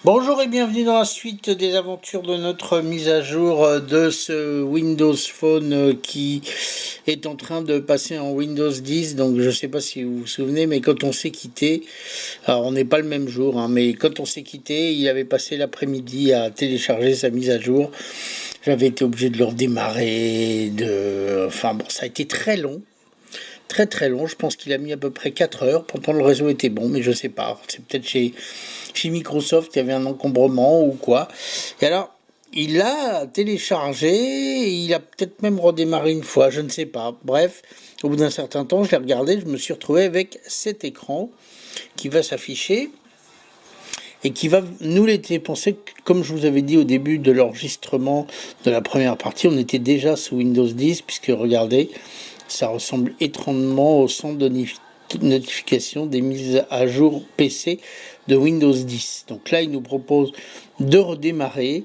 Bonjour et bienvenue dans la suite des aventures de notre mise à jour de ce Windows Phone qui est en train de passer en Windows 10. Donc je ne sais pas si vous vous souvenez, mais quand on s'est quitté, alors on n'est pas le même jour, mais quand on s'est quitté, il avait passé l'après-midi à télécharger sa mise à jour. J'avais été obligé de le redémarrer, enfin bon, ça a été très long. Très très long, je pense qu'il a mis à peu près 4 heures, pourtant le réseau était bon, mais je sais pas, c'est peut-être chez Microsoft, il y avait un encombrement ou quoi. Et alors, il a téléchargé, il a peut-être même redémarré une fois, je ne sais pas. Bref, au bout d'un certain temps, je l'ai regardé, je me suis retrouvé avec cet écran qui va s'afficher et qui va nous laisser penser que, comme je vous avais dit au début de l'enregistrement de la première partie, on était déjà sous Windows 10, puisque regardez, ça ressemble étrangement au centre de notification des mises à jour PC de Windows 10. Donc là, il nous propose de redémarrer.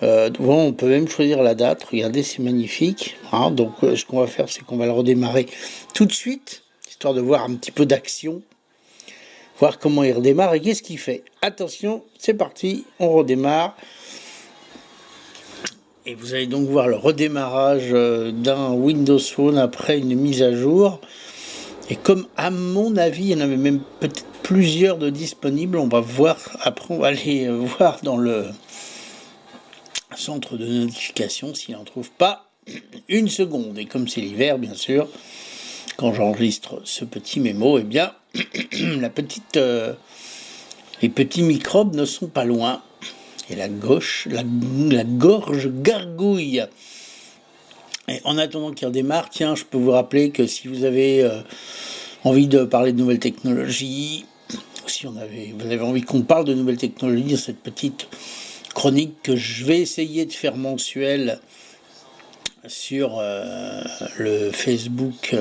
On peut même choisir la date. Regardez, c'est magnifique. Donc ce qu'on va faire, c'est qu'on va le redémarrer tout de suite, histoire de voir un petit peu d'action, voir comment il redémarre et qu'est-ce qu'il fait. Attention, c'est parti, on redémarre. Et vous allez donc voir le redémarrage d'un Windows Phone après une mise à jour. Et comme à mon avis, il y en avait même peut-être plusieurs de disponibles, on va voir, après on va aller voir dans le centre de notification s'il n'en trouve pas une seconde. Et comme c'est l'hiver, bien sûr, quand j'enregistre ce petit mémo, eh bien, les petits microbes ne sont pas loin. Et la gorge gargouille. Et en attendant qu'il redémarre, tiens, je peux vous rappeler que si vous avez envie de parler de nouvelles technologies, ou si vous avez envie qu'on parle de nouvelles technologies dans cette petite chronique que je vais essayer de faire mensuelle sur le Facebook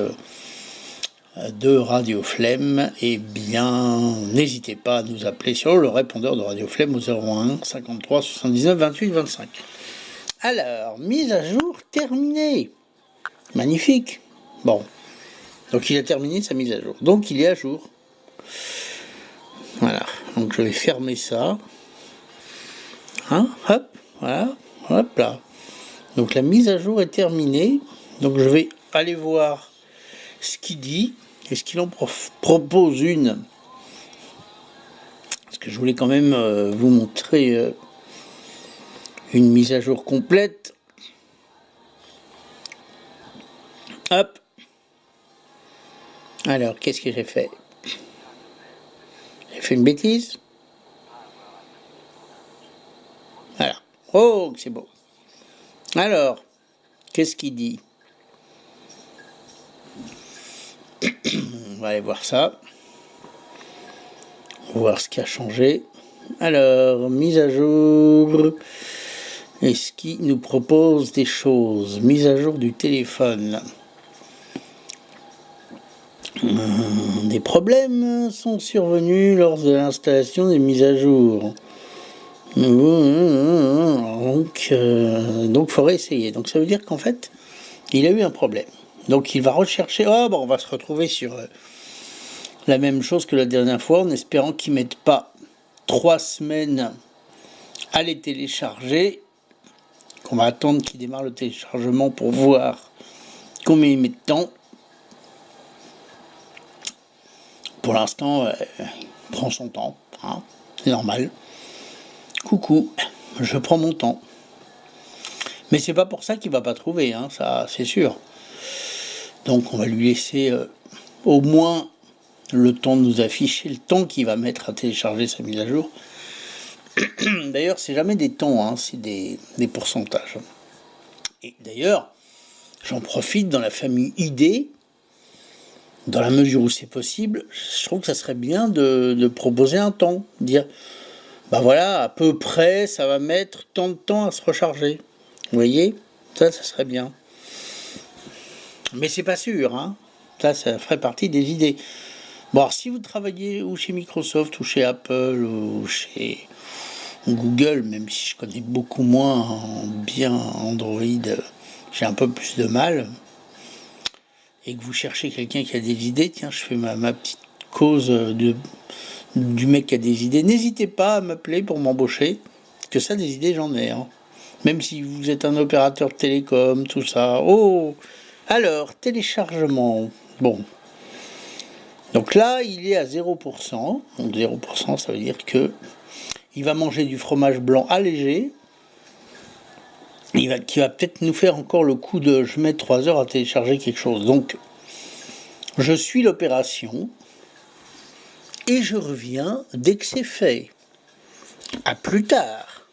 de Radio Flemme, eh bien, n'hésitez pas à nous appeler sur le répondeur de Radio Flemme au 01 53 79 28 25. Alors, mise à jour terminée. Magnifique. Bon. Donc, il a terminé sa mise à jour. Donc, il est à jour. Voilà. Donc, je vais fermer ça. Hop. Voilà. Hop là. Donc, la mise à jour est terminée. Donc, je vais aller voir ce qu'il dit. Est-ce qu'il en propose une? Parce que je voulais quand même vous montrer une mise à jour complète. Hop. Alors, qu'est-ce que j'ai fait? J'ai fait une bêtise. Voilà. Oh, c'est beau. Alors, qu'est-ce qu'il dit? On va aller voir ça. On va voir ce qui a changé. Alors, mise à jour. Est-ce qu'il nous propose des choses? Mise à jour du téléphone. Des problèmes sont survenus lors de l'installation des mises à jour. Donc, il faudrait essayer. Donc, ça veut dire qu'en fait, il a eu un problème. Donc, il va rechercher. On va se retrouver sur la même chose que la dernière fois, en espérant qu'ils ne mettent pas 3 semaines à les télécharger. Qu'on va attendre qu'il démarre le téléchargement pour voir combien il met de temps. Pour l'instant, il prend son temps. C'est normal. Coucou, je prends mon temps. Mais c'est pas pour ça qu'il va pas trouver, ça c'est sûr. Donc on va lui laisser au moins le temps de nous afficher le temps qu'il va mettre à télécharger sa mise à jour. D'ailleurs, c'est jamais des temps, c'est des pourcentages. Et d'ailleurs, j'en profite dans la famille ID, dans la mesure où c'est possible, je trouve que ça serait bien de proposer un temps, dire voilà, à peu près, ça va mettre tant de temps à se recharger. Vous voyez, ça serait bien. Mais c'est pas sûr, Ça ferait partie des idées. Bon, alors, si vous travaillez ou chez Microsoft, ou chez Apple, ou chez Google, même si je connais beaucoup moins bien Android, j'ai un peu plus de mal, et que vous cherchez quelqu'un qui a des idées, tiens, je fais ma petite cause de du mec qui a des idées, n'hésitez pas à m'appeler pour m'embaucher, que ça, des idées, j'en ai. Hein. Même si vous êtes un opérateur de télécom, tout ça. Oh, alors, téléchargement. Bon. Donc là, il est à 0%. Donc 0%, ça veut dire que il va manger du fromage blanc allégé. Qui va peut-être nous faire encore le coup de je mets 3 heures à télécharger quelque chose. Donc, je suis l'opération et je reviens dès que c'est fait. À plus tard.